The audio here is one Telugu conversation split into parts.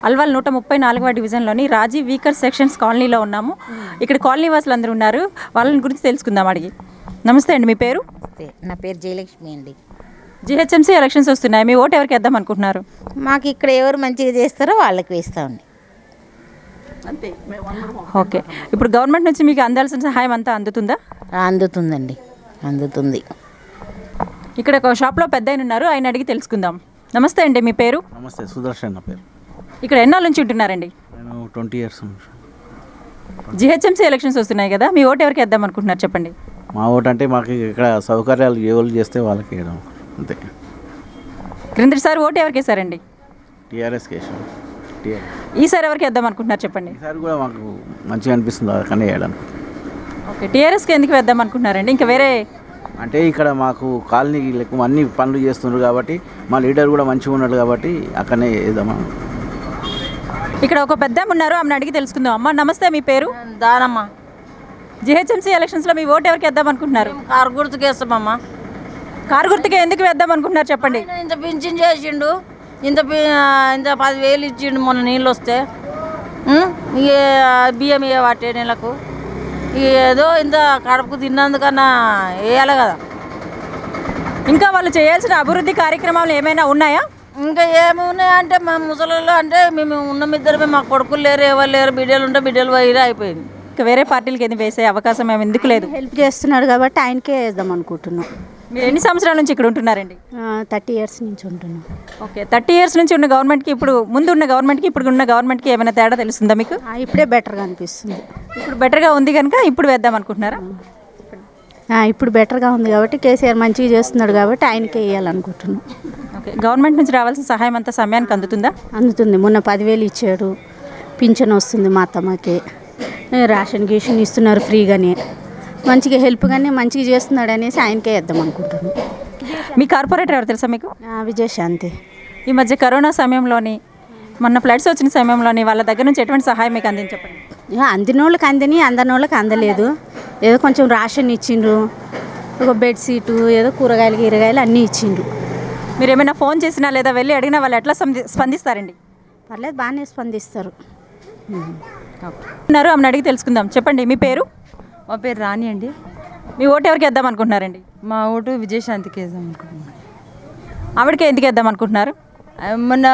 అల్వాల్ 134వ డివిజన్లోని రాజీవ్ వీకర్ సెక్షన్స్ కాలనీలో ఉన్నాము. ఇక్కడ కాలనీ వాసులు అందరూ ఉన్నారు. వాళ్ళని గురించి తెలుసుకుందాం అడిగి. నమస్తే అండి, మీ పేరు? నా పేరు జయలక్ష్మి అండి. జిహెచ్ఎంసీ ఎలక్షన్స్ వస్తున్నాయి, మీ ఓటు ఎవరికి వేద్దాం అనుకుంటున్నారు? మాకు ఇక్కడ ఎవరు మంచిగా చేస్తారో వాళ్ళకి వేస్తామండి. అంతే. ఓకే, ఇప్పుడు గవర్నమెంట్ నుంచి మీకు అందాల్సిన సహాయం అంతా అందుతుందా? అందుతుందండి, అందుతుంది. ఇక్కడ ఒక షాప్లో పెద్ద ఆయన ఉన్నారు, ఆయన అడిగి తెలుసుకుందాం. నమస్తే అండి, మీ పేరు? నమస్తే, సుదర్శన్ నా పేరు. ఇక్కడ ఎన్నాళ్ళ నుంచి ఉంటున్నారండి? నేను 20 years. జిహెచ్ఎంసీ ఎలక్షన్స్ వస్తున్నాయి కదా, మీ ఓటు ఎవరికి వేద్దాం అనుకుంటున్నారు చెప్పండి? మా ఓటు అంటే మాకు ఇక్కడ సౌకర్యాలు ఎవరు చేస్తే వాళ్ళకి వేయడం అంతే. క్రిందటిసారి ఓటు ఎవరికి వేశారండి? టీఆర్ఎస్ కేసు. ఈసారి ఎవరికి వేద్దాం అనుకుంటున్నారు చెప్పండి? ఈసారి కూడా మాకు మంచిగా అనిపిస్తుంది అక్కడనే వేయడానికి. ఓకే, టీఆర్ఎస్కి ఎందుకు వేద్దాం అనుకుంటున్నారండి? ఇంకా వేరే అంటే ఇక్కడ మాకు కాలనీ లెక్క అన్ని పనులు చేస్తున్నారు కాబట్టి, మా లీడర్ కూడా మంచిగా ఉన్నాడు కాబట్టి అక్కడనే వేద్దామా. ఇక్కడ ఒక పెద్ద ఉన్నారు, ఆమెను అడిగి తెలుసుకుందాం. అమ్మ నమస్తే, మీ పేరు? దానమ్మ. జిహెచ్ఎంసీ ఎలక్షన్స్లో మీ ఓటు ఎవరికి వేద్దాం అనుకుంటున్నారు? కారు గుర్తుకు వేస్తామమ్మా. కారు గుర్తుకే ఎందుకు వేద్దాం అనుకుంటున్నారు చెప్పండి? ఇంత పింఛన్ చేసిండు, ఇంత 10,000 ఇచ్చిండు మొన్న నీళ్ళు వస్తే. ఇక బియ్యం ఇవ్వబట్టే నెలకు ఏదో ఇంత కడుపుకు తిన్నందుకన్నా వేయాలి కదా. ఇంకా వాళ్ళు చేయాల్సిన అభివృద్ధి కార్యక్రమాలు ఏమైనా ఉన్నాయా? ఇంకా ఏమున్నాయంటే మా ముసలిలో అంటే మేము ఉన్నమిద్దరమే, మా కొడుకులు లేరు, ఎవరు లేరు, బిడ్డలు ఉంటే బిడ్డలు వైరే అయిపోయింది. ఇంకా వేరే పార్టీలకి ఏది వేసే అవకాశం ఏమి ఎందుకు లేదు? హెల్ప్ చేస్తున్నాడు కాబట్టి ఆయనకే వేద్దాం అనుకుంటున్నాం. మీరు ఎన్ని సంవత్సరాల నుంచి ఇక్కడ ఉంటున్నారండి? 30 years నుంచి ఉంటున్నాం. ఓకే, 30 years నుంచి ఉన్న గవర్నమెంట్కి ఇప్పుడు ముందు ఉన్న గవర్నమెంట్కి ఇప్పుడు ఉన్న గవర్నమెంట్కి ఏమైనా తేడా తెలుస్తుందా మీకు? ఇప్పుడే బెటర్గా అనిపిస్తుంది. ఇప్పుడు బెటర్గా ఉంది కనుక ఇప్పుడు వేద్దాం అనుకుంటున్నారా? ఇప్పుడు బెటర్గా ఉంది కాబట్టి కేసీఆర్ మంచిగా చేస్తున్నాడు కాబట్టి ఆయనకే వేయాలనుకుంటున్నాం. ఓకే, గవర్నమెంట్ నుంచి రావాల్సిన సహాయం అంతా సమయానికి అందుతుందా? అందుతుంది. మొన్న 10,000 ఇచ్చాడు, పింఛన్ వస్తుంది మా అత్తమ్మకి, రేషన్ గీషన్ ఇస్తున్నారు ఫ్రీగానే, మంచిగా హెల్ప్గానే మంచిగా చేస్తున్నాడు అనేసి ఆయనకే వేద్దాం అనుకుంటున్నాం. మీ కార్పొరేటర్ ఎవరు తెలుసా మీకు? విజయశాంతి. ఈ మధ్య కరోనా సమయంలోని మొన్న ఫ్లడ్స్ వచ్చిన సమయంలోని వాళ్ళ దగ్గర నుంచి ఎటువంటి సహాయం మీకు అందింది చెప్పండి? అందిన వాళ్ళకి అందని, అందని వాళ్ళకి అందలేదు. ఏదో కొంచెం రేషన్ ఇచ్చిండ్రు, ఒక బెడ్షీటు, ఏదో కూరగాయలు అన్నీ ఇచ్చిండ్రు. మీరు ఏమైనా ఫోన్ చేసినా లేదా వెళ్ళి అడిగినా వాళ్ళు ఎట్లా స్పందిస్తారండి? పర్లేదు, బాగానే స్పందిస్తారు. ఉన్నారు, ఆమెను అడిగి తెలుసుకుందాం. చెప్పండి, మీ పేరు? మా పేరు రాణి అండి. మీ ఓటు ఎవరికి వేద్దాం అనుకుంటున్నారండి? మా ఓటు విజయశాంతికి వేద్దాం అనుకుంటున్నాం. ఆవిడకే ఎందుకు వేద్దాం అనుకుంటున్నారు? మొన్న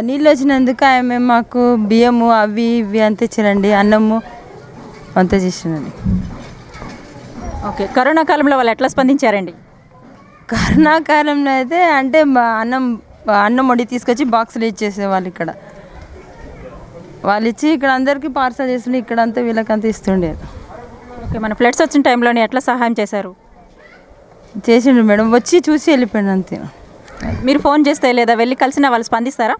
నీళ్ళు వచ్చినందుకు ఆమె మాకు బియ్యము అవి ఇవి అంతా ఇచ్చారండి, అన్నము అంతా చేసినండి. ఓకే, కరోనా కాలంలో వాళ్ళు ఎట్లా స్పందించారండి? కరోనా కాలంలో అయితే అంటే అన్నం వండి తీసుకొచ్చి బాక్సులు ఇచ్చేసేవాళ్ళు. ఇక్కడ వాళ్ళు ఇచ్చి ఇక్కడ అందరికీ పార్సల్ చేస్తుండే, ఇక్కడంతా వీళ్ళకంతా ఇస్తుండే. ఓకే, మన ఫ్లడ్స్ వచ్చిన టైంలోనే ఎట్లా సహాయం చేశారు? చేసిండు మేడం, వచ్చి చూసి వెళ్ళిపోయాడు అంతే. మీరు ఫోన్ చేస్తే లేదా వెళ్ళి కలిసినా వాళ్ళు స్పందిస్తారా?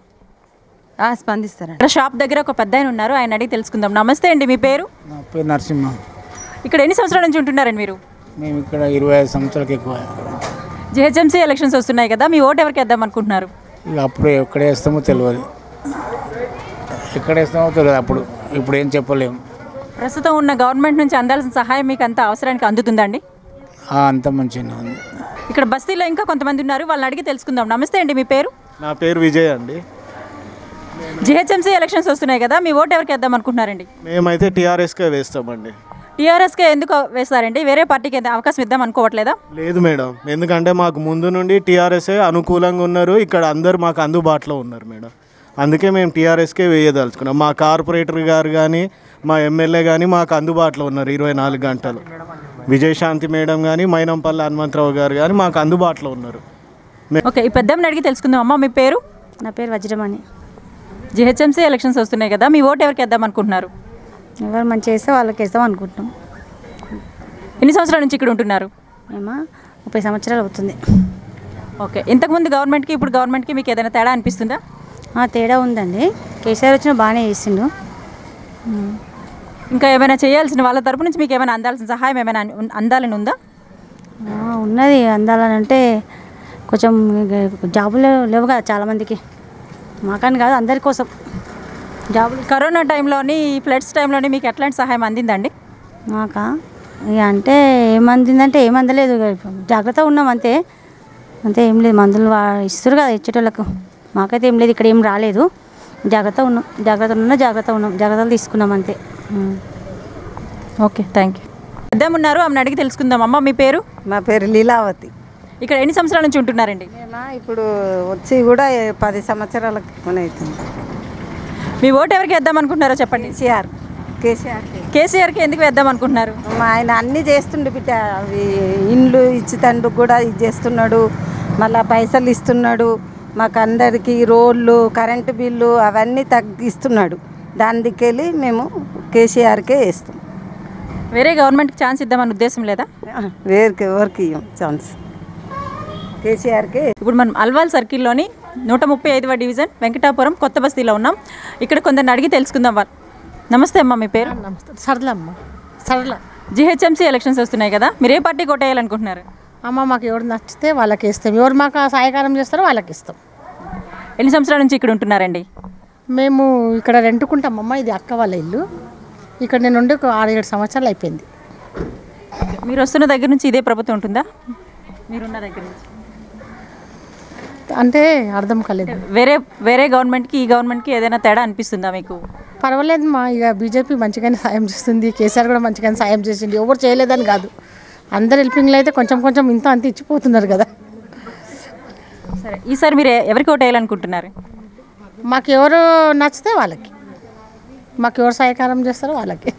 స్పందిస్తారా? ఇక్కడ షాప్ దగ్గర ఒక పెద్ద ఆయన ఉన్నారు, ఆయన అడిగి తెలుసుకుందాం. నమస్తే అండి, మీ పేరు? నా పేరు నరసింహ. ఇక్కడ ఎన్ని సంవత్సరాల నుంచి ఉంటున్నారండి మీరు? మేము ఇక్కడ 25 సంవత్సరాలకు ఎక్కువ. జిహెచ్ఎంసీ ఎలక్షన్స్ వస్తున్నాయి కదా, మీ ఓటు ఎవరికి వేద్దాం అనుకుంటున్నారు? ఇక అప్పుడు ఎక్కడ వేస్తామో తెలియదు, ఎక్కడ వేస్తామో తెలియదు. ఇప్పుడు ఏం చెప్పలేము. ప్రస్తుతం ఉన్న గవర్నమెంట్ నుంచి అందాల్సిన సహాయం మీకు అంత అవసరానికి అందుతుందండి? అంత మంచిగా ఉంది. ఇక్కడ బస్తీలో ఇంకా కొంతమంది ఉన్నారు, వాళ్ళని అడిగి తెలుసుకుందాం. నమస్తే అండి, మీ పేరు? నా పేరు విజయ్ అండి. జిహెచ్ఎంసీ ఎలక్షన్స్ వస్తున్నాయి కదా, మీ ఓటు ఎవరికి వేద్దాం అనుకుంటున్నారండి? మేమైతే టీఆర్ఎస్కే వేస్తామండి. టీఆర్ఎస్కే ఎందుకు వేస్తారండి? వేరే పార్టీకి అవకాశం ఇద్దాం అనుకోవట్లేదా? లేదు మేడం, ఎందుకంటే మాకు ముందు నుండి టీఆర్ఎస్ఏ అనుకూలంగా ఉన్నారు, ఇక్కడ అందరు మాకు అందుబాటులో ఉన్నారు మేడం. అందుకే మేము టీఆర్ఎస్కే వేయదలుచుకున్నాం. మా కార్పొరేటర్ గారు కానీ మా ఎమ్మెల్యే కానీ మాకు అందుబాటులో ఉన్నారు 24 గంటలు. విజయశాంతి మేడం కానీ మైనంపల్లి హనుమంతరావు గారు కానీ మాకు అందుబాటులో ఉన్నారు. ఓకే, ఈ పెద్దమ్మని అడిగి తెలుసుకుందాం. అమ్మ, మీ పేరు? నా పేరు వజ్రమణి. జిహెచ్ఎంసీ ఎలక్షన్స్ వస్తున్నాయి కదా, మీ ఓటు ఎవరికి వేద్దాం అనుకుంటున్నారు? ఎవరు మంచిగా చేస్తే వాళ్ళకి వేస్తాం అనుకుంటున్నాం. ఎన్ని సంవత్సరాల నుంచి ఇక్కడ ఉంటున్నారు? మేము 30 సంవత్సరాలు అవుతుంది. ఓకే, ఇంతకుముందు గవర్నమెంట్కి ఇప్పుడు గవర్నమెంట్కి మీకు ఏదైనా తేడా అనిపిస్తుందా? తేడా ఉందండి. కేసీఆర్ వచ్చినా బాగానే చేసిండు. ఇంకా ఏమైనా చేయాల్సిన వాళ్ళ తరపు నుంచి మీకు ఏమైనా అందాల్సిన సహాయం ఏమైనా అందాలని ఉందా? ఉన్నది, అందాలని అంటే కొంచెం జాబులు లేవు కదా చాలామందికి, మాకని కాదు అందరి కోసం జాబులు. కరోనా టైంలోని ఫ్లడ్స్ టైంలోని మీకు ఎట్లాంటి సహాయం అందిందండి? మాకా ఇక అంటే ఏమందిందంటే ఏమందలేదు, జాగ్రత్తగా ఉన్నాం అంతే. అంతే, ఏం లేదు. మందులు ఇస్తారు కదా ఇచ్చేటోళ్ళకు, మాకైతే ఏం లేదు, ఇక్కడ ఏం రాలేదు. జాగ్రత్తలు తీసుకున్నాం అంతే. Okay, thank you. పెద్దమ్మున్నారు, ఆమెను అడిగి తెలుసుకుందాం. అమ్మ మీ పేరు? మా పేరు లీలావతి. ఇక్కడ ఎన్ని సంవత్సరాల నుంచి ఉంటున్నారండి? మేమా ఇప్పుడు వచ్చి కూడా 10 సంవత్సరాలకు అవుతుంది. మీ ఓటు ఎవరికి వేద్దాం అనుకుంటున్నారో చెప్పండి. కేసీఆర్. కేసీఆర్కి ఎందుకు వేద్దాం అనుకుంటున్నారు? ఆయన అన్నీ చేస్తుండే బిడ్డ. అవి ఇండ్లు ఇచ్చితందుకు కూడా ఇది చేస్తున్నాడు, మళ్ళీ పైసలు ఇస్తున్నాడు మాకు అందరికీ, రోడ్లు కరెంటు బిల్లు అవన్నీ తగ్గిస్తున్నాడు. దానికెళ్ళి మేము కేసీఆర్కే వేస్తాం. వేరే గవర్నమెంట్కి ఛాన్స్ ఇద్దామని ఉద్దేశం లేదా? ఎవరికి ఇవ్వం ఛాన్స్, కేసీఆర్కే. ఇప్పుడు మనం అల్వాల్ సర్కిల్లోని 135వ డివిజన్ వెంకటాపురం కొత్త బస్తీలో ఉన్నాం. ఇక్కడ కొందరిని అడిగి తెలుసుకుందాం. వాళ్ళు నమస్తే అమ్మ, మీ పేరు? నమస్తే. సరళమ్మ. సరళ. జిహెచ్ఎంసీ ఎలక్షన్స్ వస్తున్నాయి కదా, మీరు ఏ పార్టీ కొట్టేయాలనుకుంటున్నారు? అమ్మ మాకు ఎవరు నచ్చితే వాళ్ళకి ఇస్తాం, ఎవరు మాకు సహాయకారం చేస్తారో వాళ్ళకి ఇస్తాం. ఎన్ని సంవత్సరాల నుంచి ఇక్కడ ఉంటున్నారండి? మేము ఇక్కడ రెంటుకుంటామమ్మ, ఇది అక్క వాళ్ళ ఇల్లు. ఇక్కడ నేను ఉండి 6-7 సంవత్సరాలు అయిపోయింది. మీరు వస్తున్న దగ్గర నుంచి ఇదే ప్రభుత్వం ఉంటుందా? మీరున్న దగ్గర నుంచి అంటే అర్థం కాలేదు. వేరే గవర్నమెంట్కి ఈ గవర్నమెంట్కి ఏదైనా తేడా అనిపిస్తుందా మీకు? పర్వాలేదు మా, ఇక బీజేపీ మంచిగానే సాయం చేస్తుంది, కేసీఆర్ కూడా మంచిగానే సాయం చేసింది. ఎవరు చేయలేదని కాదు, అందరు హెల్పింగ్లో అయితే కొంచెం ఇంత అంత ఇచ్చిపోతున్నారు కదా. సరే, ఈసారి మీరు ఎవరికి ఓటు వేయాలనుకుంటున్నారు? మాకు ఎవరు నచ్చితే వాళ్ళకి, మాకు ఎవరు సహకారం చేస్తారో వాళ్ళకి.